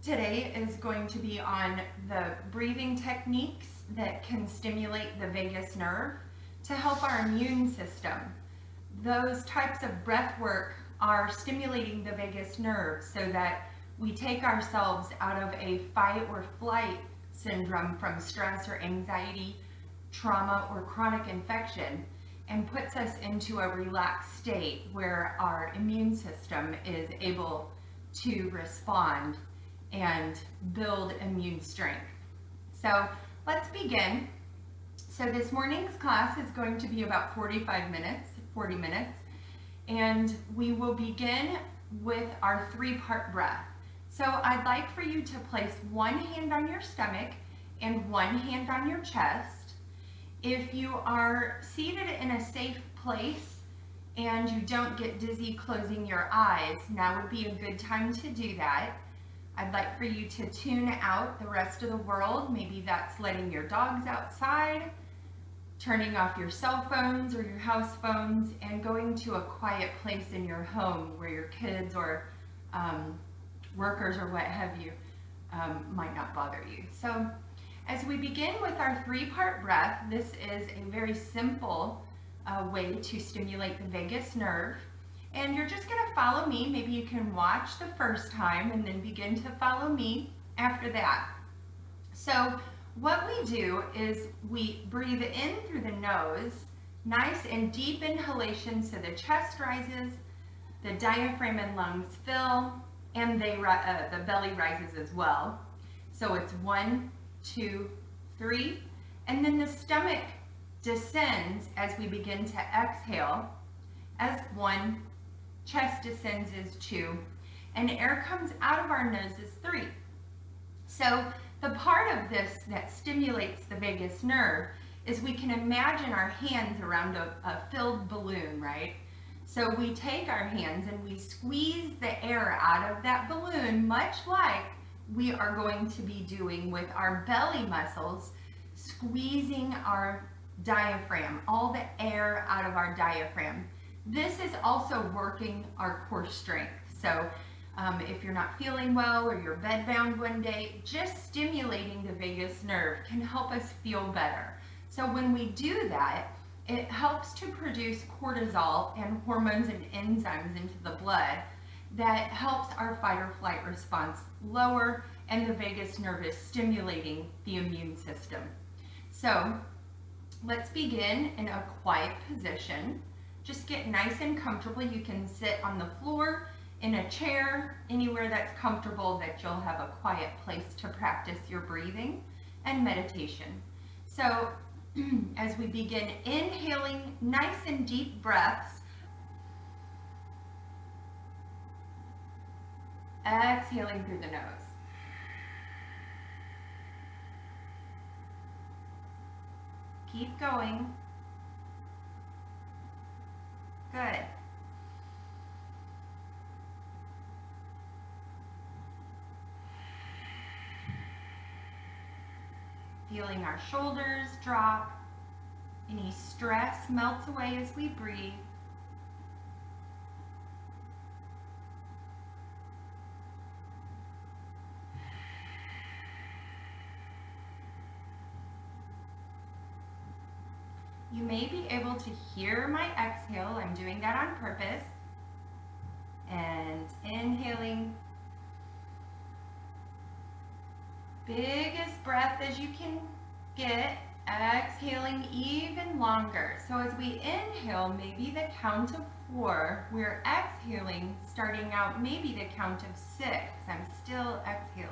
Today is going to be on the breathing techniques that can stimulate the vagus nerve to help our immune system. Those types of breath work are stimulating the vagus nerve so that we take ourselves out of a fight or flight syndrome from stress or anxiety, trauma, or chronic infection, and puts us into a relaxed state where our immune system is able to respond and build immune strength. So let's begin. So this morning's class is going to be about 40 minutes, and we will begin with our three-part breath. So I'd like for you to place one hand on your stomach and one hand on your chest. If you are seated in a safe place and you don't get dizzy closing your eyes, now would be a good time to do that. I'd like for you to tune out the rest of the world. Maybe that's letting your dogs outside, turning off your cell phones or your house phones, and going to a quiet place in your home where your kids or workers or what have you might not bother you. So as we begin with our three-part breath, this is a very simple way to stimulate the vagus nerve. And you're just going to follow me. Maybe you can watch the first time and then begin to follow me after that. So what we do is we breathe in through the nose, nice and deep inhalation so the chest rises, the diaphragm and lungs fill, and the belly rises as well. So it's 1, 2, 3, and then the stomach descends as we begin to exhale as 1, chest descends as 2, and air comes out of our nose as 3. So the part of this that stimulates the vagus nerve is we can imagine our hands around a filled balloon, right? So we take our hands and we squeeze the air out of that balloon, much like we are going to be doing with our belly muscles, squeezing our diaphragm, all the air out of our diaphragm. This is also working our core strength. So if you're not feeling well or you're bedbound one day, just stimulating the vagus nerve can help us feel better. So when we do that, it helps to produce cortisol and hormones and enzymes into the blood that helps our fight or flight response lower, and the vagus nerve is stimulating the immune system. So let's begin in a quiet position. Just get nice and comfortable. You can sit on the floor, in a chair, anywhere that's comfortable that you'll have a quiet place to practice your breathing and meditation. So as we begin inhaling nice and deep breaths, exhaling through the nose. Keep going. Good. Feeling our shoulders drop. Any stress melts away as we breathe. You may be able to hear my exhale. I'm doing that on purpose. And inhaling. Biggest breath as you can get. Exhaling even longer. So as we inhale, maybe the count of 4. We're exhaling, starting out maybe the count of 6. I'm still exhaling.